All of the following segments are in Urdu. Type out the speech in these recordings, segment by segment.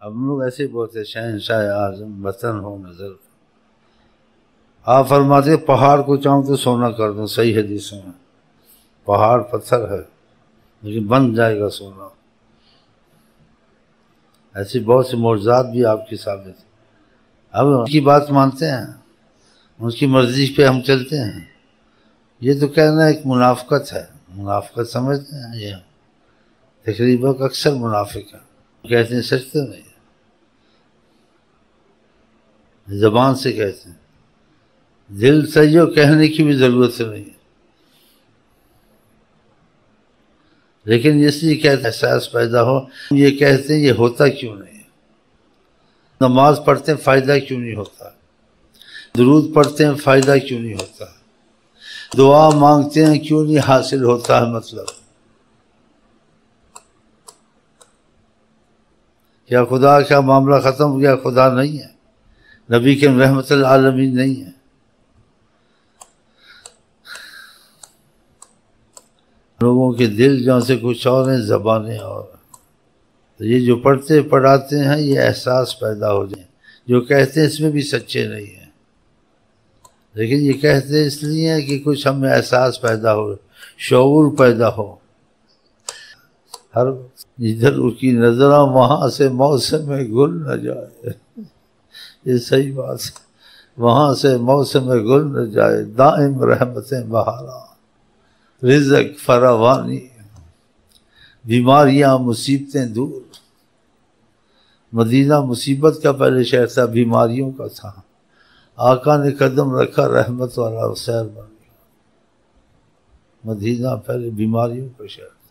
ہم لوگ ایسے بولتے شہنشاہ اعظم وطن ہو نظر. آپ فرماتے پہاڑ کو چاہوں تو سونا کر دوں. صحیح حدیث میں پہاڑ پتھر ہے لیکن بن جائے گا سونا. ایسی بہت سے معجزات بھی آپ کی ثابت ہیں. اب ان کی بات مانتے ہیں, ان کی مرضی پہ ہم چلتے ہیں. یہ تو کہنا ایک منافقت ہے. منافقت سمجھتے ہیں یہ تقریباً اکثر منافق ہیں. کہتے ہیں سچ تو نہیں, زبان سے کہتے ہیں. دل سے جو کہنے کی بھی ضرورت نہیں ہے, لیکن اس لیے کہتے احساس پیدا ہو. یہ کہتے ہیں یہ ہوتا کیوں نہیں ہے. نماز پڑھتے ہیں فائدہ کیوں نہیں ہوتا. درود پڑھتے ہیں فائدہ کیوں نہیں ہوتا. دعا مانگتے ہیں کیوں نہیں حاصل ہوتا ہے. مطلب کیا خدا کا معاملہ ختم ہو گیا؟ خدا نہیں ہے. نبی کے رحمت العالمین نہیں ہے. لوگوں کے دل جو سے کچھ اور ہیں, زبانیں اور. تو یہ جو پڑھتے پڑھاتے ہیں یہ احساس پیدا ہو جائے. جو کہتے ہیں اس میں بھی سچے نہیں ہیں, لیکن یہ کہتے ہیں اس لیے کہ کچھ ہمیں احساس پیدا ہو, شعور پیدا ہو. ہر ادھر اس کی نظرہ وہاں سے موسم گل نہ جائے. یہ صحیح بات ہے. وہاں سے موسم گل نہ جائے. دائم رحمتیں بہارا, رزق فراوانی, بیماریاں مصیبتیں دور. مدینہ مصیبت کا پہلے شہر تھا, بیماریوں کا تھا. آقا نے قدم رکھا, رحمت والا شہر بن گیا. مدینہ پہلے بیماریوں کا شہر تھا.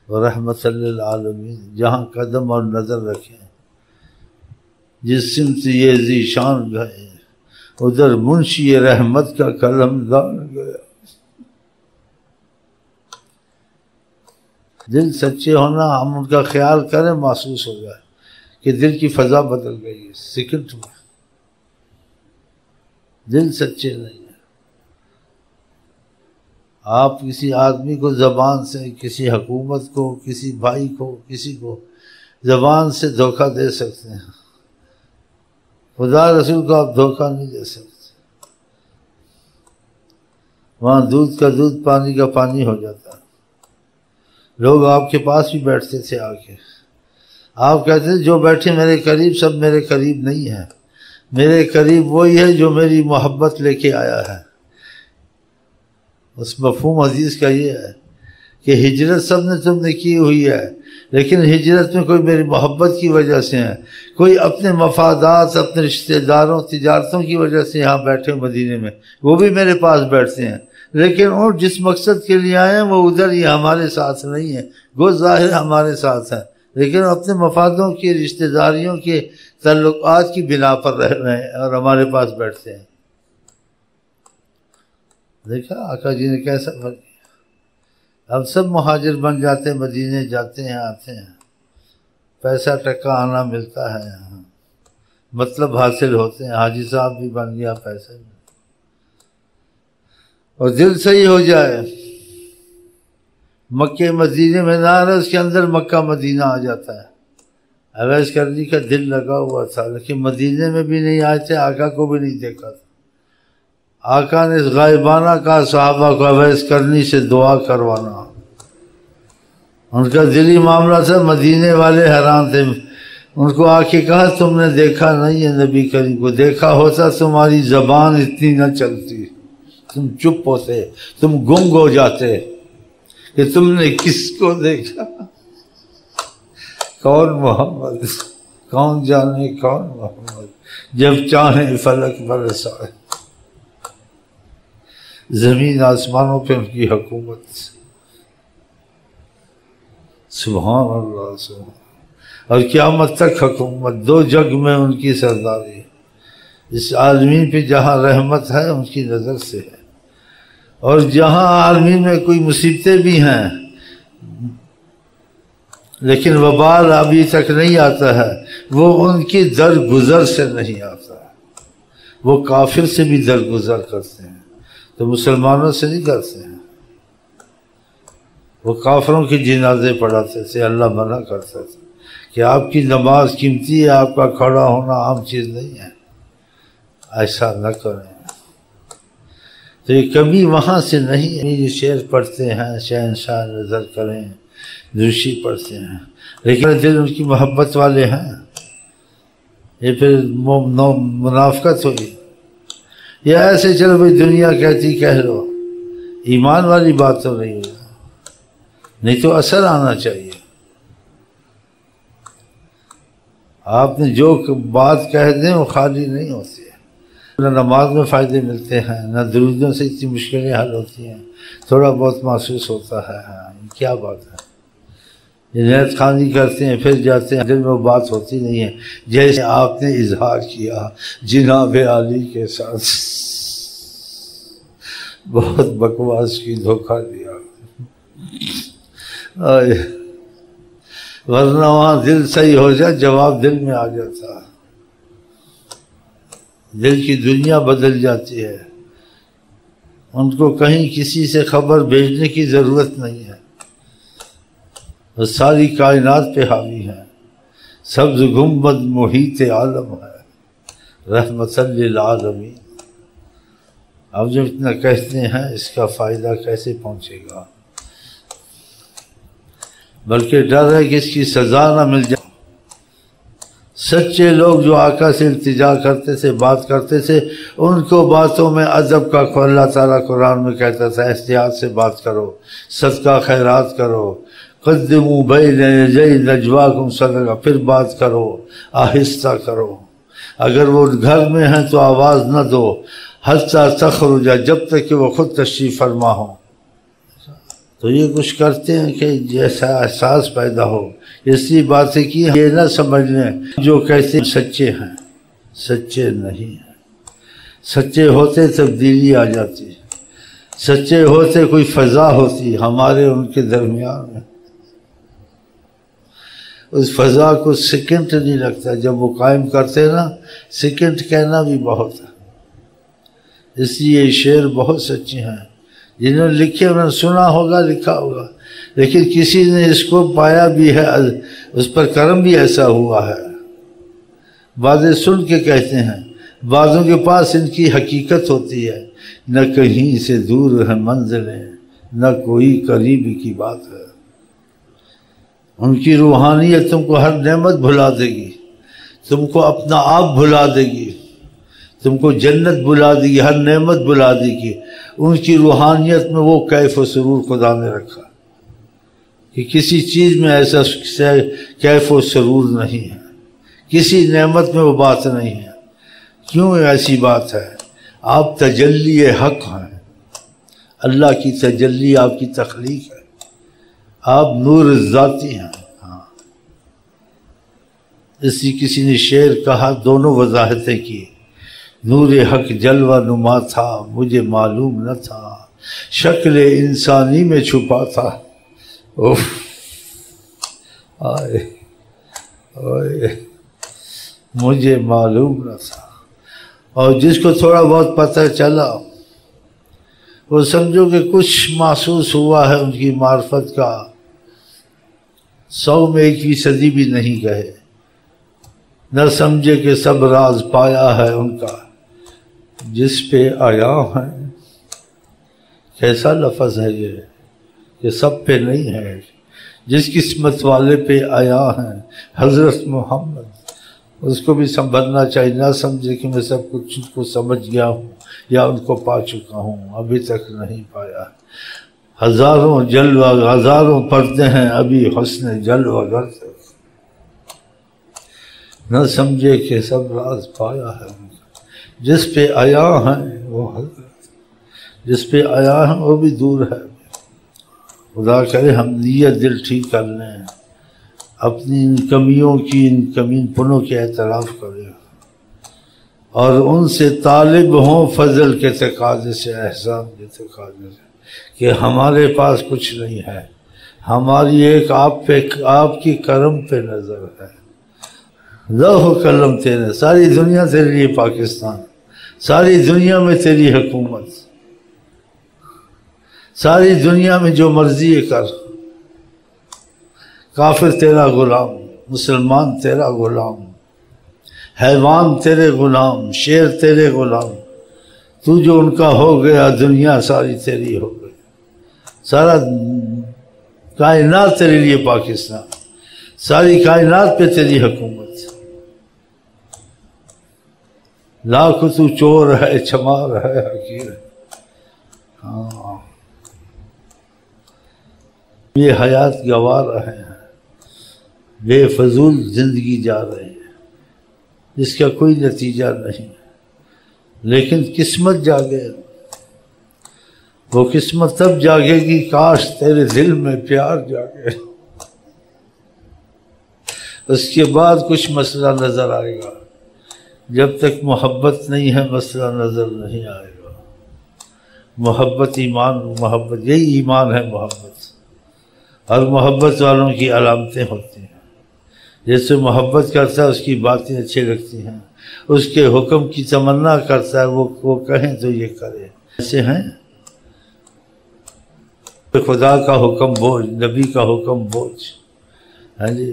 رحمت للعالمین, جہاں قدم اور نظر رکھیں. جس سمت یہ ذیشان گئے, ادھر منشی رحمت کا قلم دان گیا. دل سچے ہونا, ہم ان کا خیال کریں محسوس ہو جائے کہ دل کی فضا بدل گئی ہے سیکنڈ میں. دل سچے نہیں ہیں. آپ کسی آدمی کو زبان سے, کسی حکومت کو, کسی بھائی کو, کسی کو زبان سے دھوکہ دے سکتے ہیں. خدا رسول کو آپ دھوکہ نہیں دے سکتے. وہاں دودھ کا دودھ, پانی کا پانی ہو جاتا ہے. لوگ آپ کے پاس بھی بیٹھتے تھے آ کے. آپ کہتے تھے جو بیٹھے میرے قریب سب میرے قریب نہیں ہیں. میرے قریب وہی ہے جو میری محبت لے کے آیا ہے. اس مفہوم حدیث کا یہ ہے کہ ہجرت سب نے تم نے کی ہوئی ہے, لیکن ہجرت میں کوئی میری محبت کی وجہ سے ہے, کوئی اپنے مفادات, اپنے رشتہ داروں, تجارتوں کی وجہ سے یہاں بیٹھے مدینے میں, وہ بھی میرے پاس بیٹھتے ہیں. لیکن اور جس مقصد کے لیے آئے ہیں وہ ادھر ہی ہمارے ساتھ نہیں ہے. گو ظاہر ہمارے ساتھ ہیں, لیکن اپنے مفادوں کی, رشتہ داریوں کے تعلقات کی بنا پر رہ رہے ہیں اور ہمارے پاس بیٹھتے ہیں. دیکھا آقا جی نے کیسا فرق کیا. اب سب مہاجر بن جاتے ہیں, مدینے جاتے ہیں, آتے ہیں, پیسہ ٹکا آنا ملتا ہے یہاں, مطلب حاصل ہوتے ہیں. حاجی صاحب بھی بن گیا, پیسے بھی. اور دل صحیح ہو جائے. مکے مدینے میں نہ رہے, اس کے اندر مکہ مدینہ آ جاتا ہے. اویس کرنی کا دل لگا ہوا تھا, لیکن مدینے میں بھی نہیں آئے تھے, آقا کو بھی نہیں دیکھا تھا. آقا نے غائبانہ کہا صحابہ کو اویس کرنی سے دعا کروانا. ان کا دلی معاملہ تھا. مدینے والے حیران تھے. ان کو آ کے کہا تم نے دیکھا نہیں ہے نبی کریم کو, دیکھا ہوتا تمہاری زبان اتنی نہ چلتی, تم چپ ہوتے, تم گنگ ہو جاتے کہ تم نے کس کو دیکھا. کون محمد, کون جانے کون محمد, جب چاہیں فلک برسائے. زمین آسمانوں پہ ان کی حکومت. سبحان اللہ, سبحان. اور قیامت تک حکومت. دو جگ میں ان کی سرداری. اس عالمین پہ جہاں رحمت ہے ان کی نظر سے ہے, اور جہاں عالمین میں کوئی مصیبتیں بھی ہیں لیکن وبال ابھی تک نہیں آتا ہے, وہ ان کی درگزر سے نہیں آتا ہے. وہ کافر سے بھی درگزر کرتے ہیں, تو مسلمانوں سے نہیں کرتے ہیں. وہ کافروں کے جنازے پڑھاتے تھے، اللہ منع کرتا تھا کہ آپ کی نماز قیمتی ہے، آپ کا کھڑا ہونا عام چیز نہیں ہے، ایسا نہ کریں۔ تو یہ کمی وہاں سے نہیں ہے۔ یہ شعر پڑھتے ہیں، شہنشاہ نظر کریں، دوشی پڑھتے ہیں، لیکن دل ان کی محبت والے ہیں، یہ پھر منافقت ہوگی۔ یہ ایسے چلو بھائی دنیا کہتی کہہ لو، ایمان والی بات تو نہیں ہوگی، نہیں تو اثر آنا چاہیے۔ آپ نے جو بات کہہ دیں وہ خالی نہیں ہوتی ہے، نہ نماز میں فائدے ملتے ہیں، نہ درودوں سے اتنی مشکلیں حل ہوتی ہیں، تھوڑا بہت محسوس ہوتا ہے ہاں کیا بات ہے، یہ نیت خوانی کرتے ہیں پھر جاتے ہیں، دل میں وہ بات ہوتی نہیں ہے، جیسے آپ نے اظہار کیا جناب عالی کے ساتھ، بہت بکواس کی، دھوکہ دیا، ورنہ وہاں دل صحیح ہو جائے جواب دل میں آ جاتا، دل کی دنیا بدل جاتی ہے، ان کو کہیں کسی سے خبر بھیجنے کی ضرورت نہیں ہے، وہ ساری کائنات پہ حاوی ہے، سبز گنبد محیط عالم ہے، رحمت للعالمین۔ اب جب اتنا کہتے ہیں اس کا فائدہ کیسے پہنچے گا؟ بلکہ ڈر ہے کہ اس کی سزا نہ مل جائے۔ سچے لوگ جو آقا سے التجا کرتے تھے، بات کرتے تھے، ان کو باتوں میں ادب کا اللہ تعالیٰ قرآن میں کہتا تھا احتیاط سے بات کرو، صدقہ خیرات کرو، قدموا بین یدی نجواکم صدقہ، پھر بات کرو، آہستہ کرو، اگر وہ گھر میں ہیں تو آواز نہ دو، حتیٰ تخرج، جب تک کہ وہ خود تشریف فرما ہو۔ تو یہ کچھ کرتے ہیں کہ جیسا احساس پیدا ہو، اس لیے باتیں کی، یہ نہ سمجھ لیں جو کہتے ہیں سچے ہیں، سچے نہیں ہیں۔ سچے ہوتے تبدیلی آ جاتی، سچے ہوتے کوئی فضا ہوتی ہمارے ان کے درمیان میں، اس فضا کو سیکنڈ نہیں لگتا، جب وہ قائم کرتے نا، سیکنڈ کہنا بھی بہت ہے۔ اس لیے یہ شعر بہت سچے ہیں، جنہوں نے لکھے انہوں نے سنا ہوگا، لکھا ہوگا، لیکن کسی نے اس کو پایا بھی ہے، اس پر کرم بھی ایسا ہوا ہے۔ بعضیں سن کے کہتے ہیں، بعضوں کے پاس ان کی حقیقت ہوتی ہے، نہ کہیں سے دور ہے منزلیں، نہ کوئی قریب کی بات ہے۔ ان کی روحانیت تم کو ہر نعمت بھلا دے گی، تم کو اپنا آپ بھلا دے گی، تم کو جنت بلا دے گی، ہر نعمت بلا دے گی۔ ان کی روحانیت میں وہ کیف و سرور خدا نے رکھا کہ کسی چیز میں ایسا کیف و سرور نہیں ہے، کسی نعمت میں وہ بات نہیں ہے۔ کیوں ایسی بات ہے؟ آپ تجلی حق ہیں، اللہ کی تجلی آپ کی تخلیق ہے، آپ نور ذاتی ہیں۔ ہاں، اس لیے کسی نے شعر کہا، دونوں وضاحتیں کی، نور حق جلوہ نما تھا، مجھے معلوم نہ تھا، شکل انسانی میں چھپا تھا، آئے آئے مجھے معلوم نہ تھا۔ اور جس کو تھوڑا بہت پتہ چلا، وہ سمجھو کہ کچھ محسوس ہوا ہے ان کی معرفت کا، 100 میں 1% بھی نہیں کہے، نہ سمجھے کہ سب راز پایا ہے ان کا، جس پہ آیا ہیں۔ کیسا لفظ ہے یہ کہ سب پہ نہیں ہے، جس قسمت والے پہ آیا ہیں حضرت محمد، اس کو بھی سمجھنا چاہیے، نہ سمجھے کہ میں سب کچھ کو سمجھ گیا ہوں یا ان کو پا چکا ہوں، ابھی تک نہیں پایا۔ ہزاروں جلوہ ہزاروں پڑھتے ہیں ابھی حسن جلوہ گر تک، نہ سمجھے کہ سب راز پایا ہے ان کا، جس پہ آیا ہیں وہ حضرت، جس پہ آیا ہیں وہ بھی دور ہے۔ خدا کرے ہم نیت دل ٹھیک کر لیں، اپنی ان کمیوں کی، ان کمین پنوں کے اعتراف کریں، اور ان سے طالب ہوں فضل کے تقاضے سے، احسان کے تقاضے سے، کہ ہمارے پاس کچھ نہیں ہے، ہماری ایک آپ کی کرم پہ نظر ہے، لوح و قلم تیرے، ساری دنیا تیرے لیے پاکستان، ساری دنیا میں تیری حکومت، ساری دنیا میں جو مرضی کر، کافر تیرا غلام، مسلمان تیرا غلام، حیوان تیرے غلام، شیر تیرے غلام، تو جو ان کا ہو گیا دنیا ساری تیری ہو گئی، سارا کائنات تیرے لیے پاکستان، ساری کائنات پہ تیری حکومت، لاکھ تو چور ہے، چمار ہے، حقیر ہے، ہاں یہ حیات گوا رہے ہیں، بے فضول زندگی جا رہے ہیں جس کا کوئی نتیجہ نہیں، لیکن قسمت جاگے، وہ قسمت تب جاگے گی کاش تیرے دل میں پیار جاگے، اس کے بعد کچھ مسئلہ نظر آئے گا، جب تک محبت نہیں ہے مسئلہ نظر نہیں آئے گا۔ محبت ایمان، محبت یہی ایمان ہے محبت، اور محبت والوں کی علامتیں ہوتی ہیں، جیسے محبت کرتا ہے اس کی باتیں اچھی لگتی ہیں، اس کے حکم کی تمنا کرتا ہے، وہ کہیں تو یہ کرے، ایسے ہیں خدا کا حکم بوجھ، نبی کا حکم بوجھ، ہاں جی،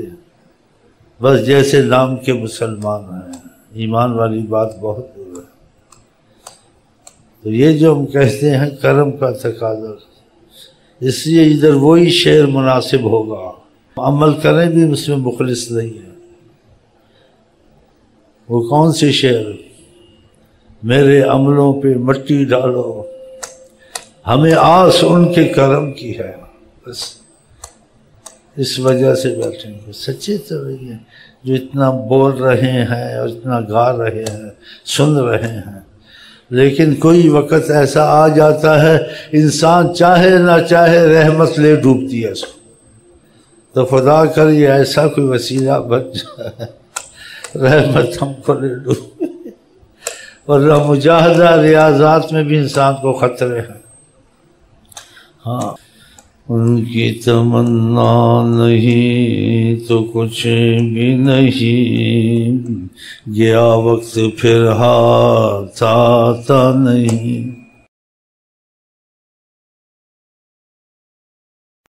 بس جیسے نام کے مسلمان ہیں، ایمان والی بات بہت دور ہے۔ تو یہ جو ہم کہتے ہیں کرم کا تقاضا، اس لیے ادھر وہی شعر مناسب ہوگا، عمل کریں بھی اس میں مخلص نہیں ہے۔ وہ کون سے شعر؟ میرے عملوں پہ مٹی ڈالو، ہمیں آس ان کے کرم کی ہے، بس اس وجہ سے بیٹھیں گے۔ سچے تو وہی ہیں جو اتنا بول رہے ہیں اور اتنا گا رہے ہیں، سن رہے ہیں، لیکن کوئی وقت ایسا آ جاتا ہے انسان چاہے نہ چاہے رحمت لے ڈوبتی ہے اس کو، تو خدا کر یہ ایسا کوئی وسیلہ بن جائے رحمت ہم کو لے ڈوبے، ورنہ مجاہدہ ریاضات میں بھی انسان کو خطرے ہیں۔ ہاں ان کی تمنا نہیں تو کچھ بھی نہیں، گیا وقت پھر ہاتھ آتا نہیں،